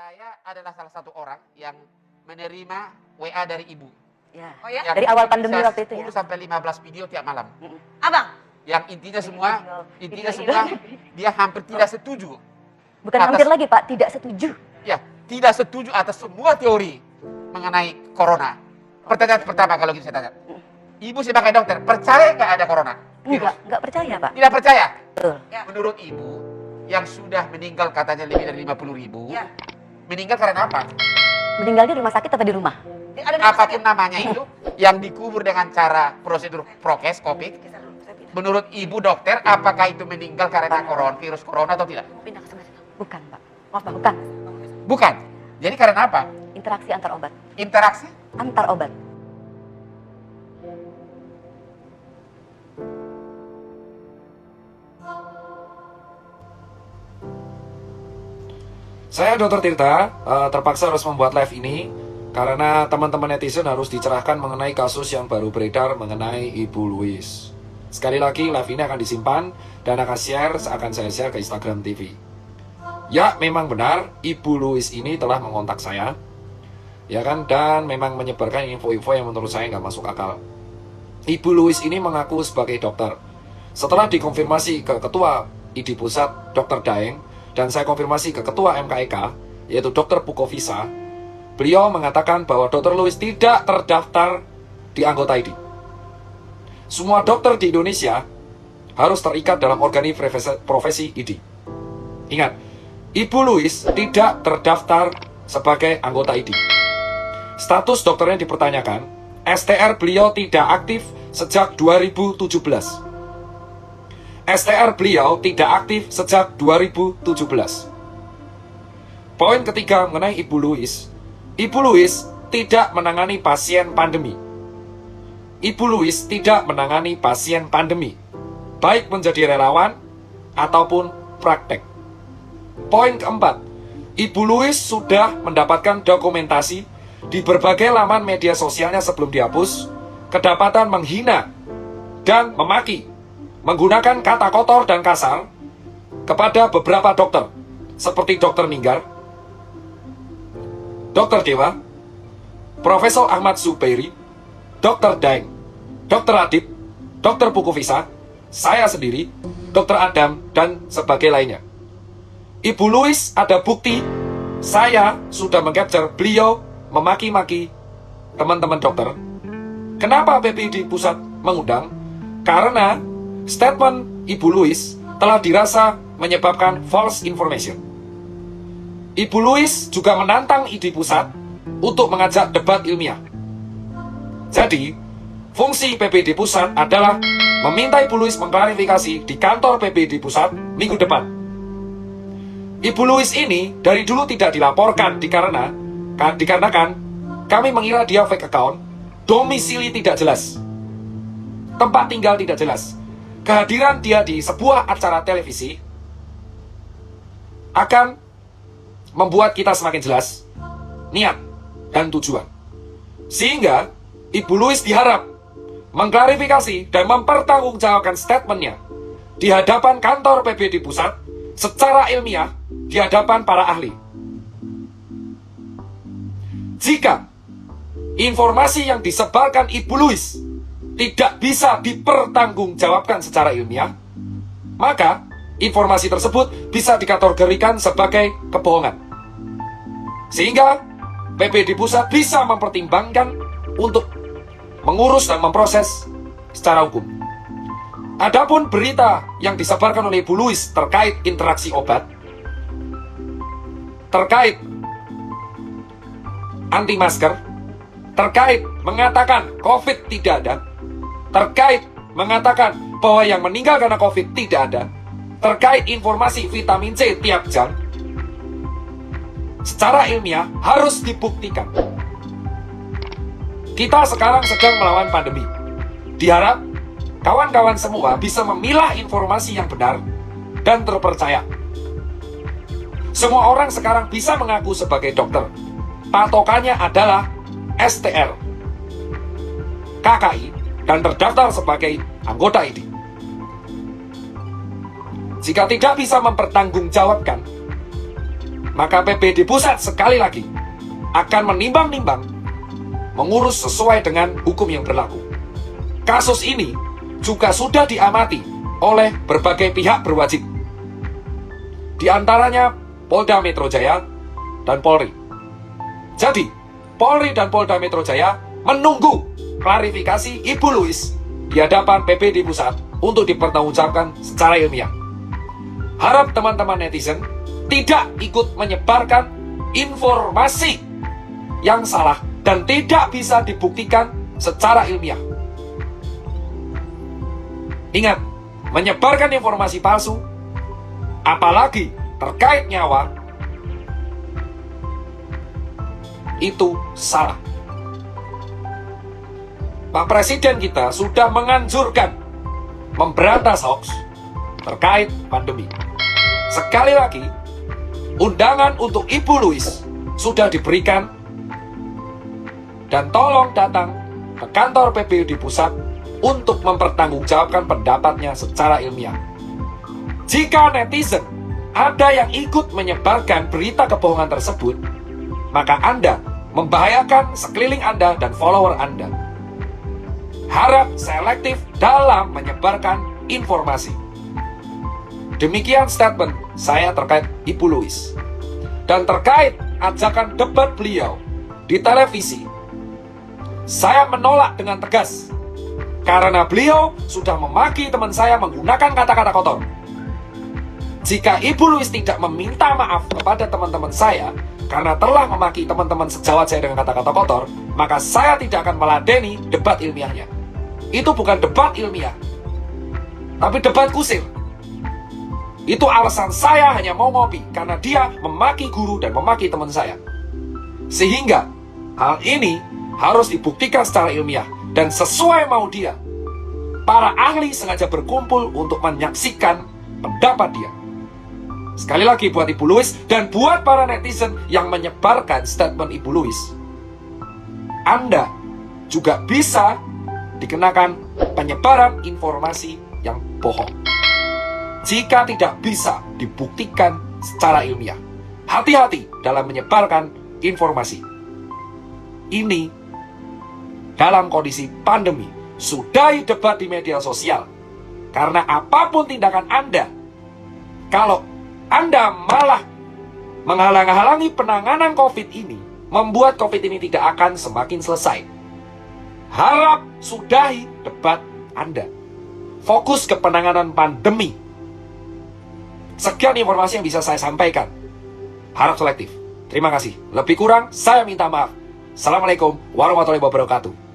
Saya adalah salah satu orang yang menerima WA dari ibu. Ya. Oh ya? Yang Dari awal pandemi bisa waktu itu ya? 10 sampai 15 video tiap malam. Abang, Yang intinya semua Video. dia hampir tidak setuju. Bukan Atas- hampir lagi Pak, tidak setuju. Ya, tidak setuju atas semua teori mengenai corona. Pertanyaan pertama kalau gitu saya tanya. Ibu sebagai dokter, percaya nggak ada corona? Enggak percaya Pak. Tidak percaya? Betul. ya, Menurut ibu, yang sudah meninggal katanya lebih dari 50.000, ya. meninggal karena apa? Meninggal di rumah sakit atau di rumah? Ada di rumah Apapun sakit. namanya itu, yang dikubur dengan cara prosedur prokes, COVID, Geser dulu, saya pindah. menurut ibu dokter, apakah itu meninggal karena virus corona atau tidak? Pindah ke sebelah situ. Bukan Pak. Maaf Pak, bukan. Bukan. Jadi karena apa? Interaksi antar obat. Interaksi? Antar obat. Saya Dr. Tirta, terpaksa harus membuat live ini karena teman-teman netizen harus dicerahkan mengenai kasus yang baru beredar mengenai Ibu Louis. Sekali lagi, live ini akan disimpan dan akan saya share ke Instagram TV. Ya, memang benar, Ibu Louis ini telah mengontak saya, ya kan, dan memang menyebarkan info-info yang menurut saya nggak masuk akal. Ibu Louis ini mengaku sebagai dokter. Setelah dikonfirmasi ke Ketua ID Pusat, Dr. Daeng, dan saya konfirmasi ke Ketua MKEK, yaitu Dr. Pukovisa, beliau mengatakan bahwa Dr. Louis tidak terdaftar di anggota ID. Semua dokter di Indonesia harus terikat dalam organisasi profesi ID. Ingat, Ibu Louis tidak terdaftar sebagai anggota ID. Status dokternya dipertanyakan, STR beliau tidak aktif sejak 2017. STR beliau tidak aktif sejak 2017. Poin ketiga mengenai Ibu Louis. Ibu Louis tidak menangani pasien pandemi. Ibu Louis tidak menangani pasien pandemi, baik menjadi relawan ataupun praktek. Poin keempat, Ibu Louis sudah mendapatkan dokumentasi di berbagai laman media sosialnya sebelum dihapus, kedapatan menghina dan memaki, menggunakan kata kotor dan kasar kepada beberapa dokter, seperti Dr. Ninggar, Dr. Dewa, Profesor Ahmad Zubairi, Dr. Daeng, Dr. Adib, Dr. Pukovisa, saya sendiri, Dr. Adam, dan sebagai lainnya. Ibu Louis ada bukti, saya sudah mengcapture beliau memaki-maki teman-teman dokter. Kenapa PPID Pusat mengundang? Karena statement Ibu Louis telah dirasa menyebabkan false information. Ibu Louis juga menantang ID Pusat untuk mengajak debat ilmiah. Jadi, fungsi PPD Pusat adalah meminta Ibu Louis mengklarifikasi di kantor PPD Pusat minggu depan. Ibu Louis ini dari dulu tidak dilaporkan dikarenakan kami mengira dia fake account, domisili tidak jelas, tempat tinggal tidak jelas. Kehadiran dia di sebuah acara televisi akan membuat kita semakin jelas niat dan tujuan. Sehingga Ibu Louis diharap mengklarifikasi dan mempertanggungjawabkan statementnya di hadapan kantor PPD Pusat secara ilmiah di hadapan para ahli. Jika informasi yang disebarkan Ibu Louis tidak bisa dipertanggungjawabkan secara ilmiah, maka informasi tersebut bisa dikategorikan sebagai kebohongan. Sehingga PPD Pusat bisa mempertimbangkan untuk mengurus dan memproses secara hukum. Adapun berita yang disebarkan oleh Ibu Louis terkait interaksi obat, terkait anti masker, terkait mengatakan COVID tidak ada, terkait mengatakan bahwa yang meninggal karena COVID tidak ada, terkait informasi vitamin C tiap jam, secara ilmiah harus dibuktikan. Kita sekarang sedang melawan pandemi. Diharap kawan-kawan semua bisa memilah informasi yang benar dan terpercaya. Semua orang sekarang bisa mengaku sebagai dokter. Patokannya adalah STR, KKI, dan terdaftar sebagai anggota ID. Jika tidak bisa mempertanggungjawabkan maka PBD pusat sekali lagi akan menimbang-nimbang, mengurus sesuai dengan hukum yang berlaku. Kasus ini juga sudah diamati oleh berbagai pihak berwajib, di antaranya Polda Metro Jaya dan Polri. Jadi, Polri dan Polda Metro Jaya menunggu klarifikasi Ibu Louis di hadapan PBD pusat untuk dipertanggungjawabkan secara ilmiah. Harap teman-teman netizen tidak ikut menyebarkan informasi yang salah dan tidak bisa dibuktikan secara ilmiah. Ingat, menyebarkan informasi palsu, apalagi terkait nyawa, itu salah. Pak Presiden kita sudah menganjurkan memberantas hoax terkait pandemi. Sekali lagi, undangan untuk Ibu Louis sudah diberikan, dan tolong datang ke kantor PBD pusat untuk mempertanggungjawabkan pendapatnya secara ilmiah. Jika netizen ada yang ikut menyebarkan berita kebohongan tersebut, maka Anda membahayakan sekeliling Anda dan follower Anda. Harap selektif dalam menyebarkan informasi. Demikian statement saya terkait Ibu Louis. Dan terkait ajakan debat beliau di televisi, saya menolak dengan tegas karena beliau sudah memaki teman saya menggunakan kata-kata kotor. Jika Ibu Louis tidak meminta maaf kepada teman-teman saya karena telah memaki teman-teman sejawat saya dengan kata-kata kotor, maka saya tidak akan meladeni debat ilmiahnya. Itu bukan debat ilmiah, tapi debat kusir. Itu alasan saya hanya mau ngopi karena dia memaki guru dan memaki teman saya. Sehingga hal ini harus dibuktikan secara ilmiah dan sesuai mau dia. Para ahli sengaja berkumpul untuk menyaksikan pendapat dia. Sekali lagi buat Ibu Louis dan buat para netizen yang menyebarkan statement Ibu Louis, Anda juga bisa dikenakan penyebaran informasi yang bohong jika tidak bisa dibuktikan secara ilmiah. Hati-hati dalam menyebarkan informasi. Ini dalam kondisi pandemi. Sudahi debat di media sosial. Karena apapun tindakan Anda, kalau Anda malah menghalang-halangi penanganan COVID ini, membuat COVID ini tidak akan semakin selesai. Harap sudahi debat Anda. Fokus ke penanganan pandemi. Sekian informasi yang bisa saya sampaikan. Harap selektif. Terima kasih. Lebih kurang, saya minta maaf. Assalamualaikum warahmatullahi wabarakatuh.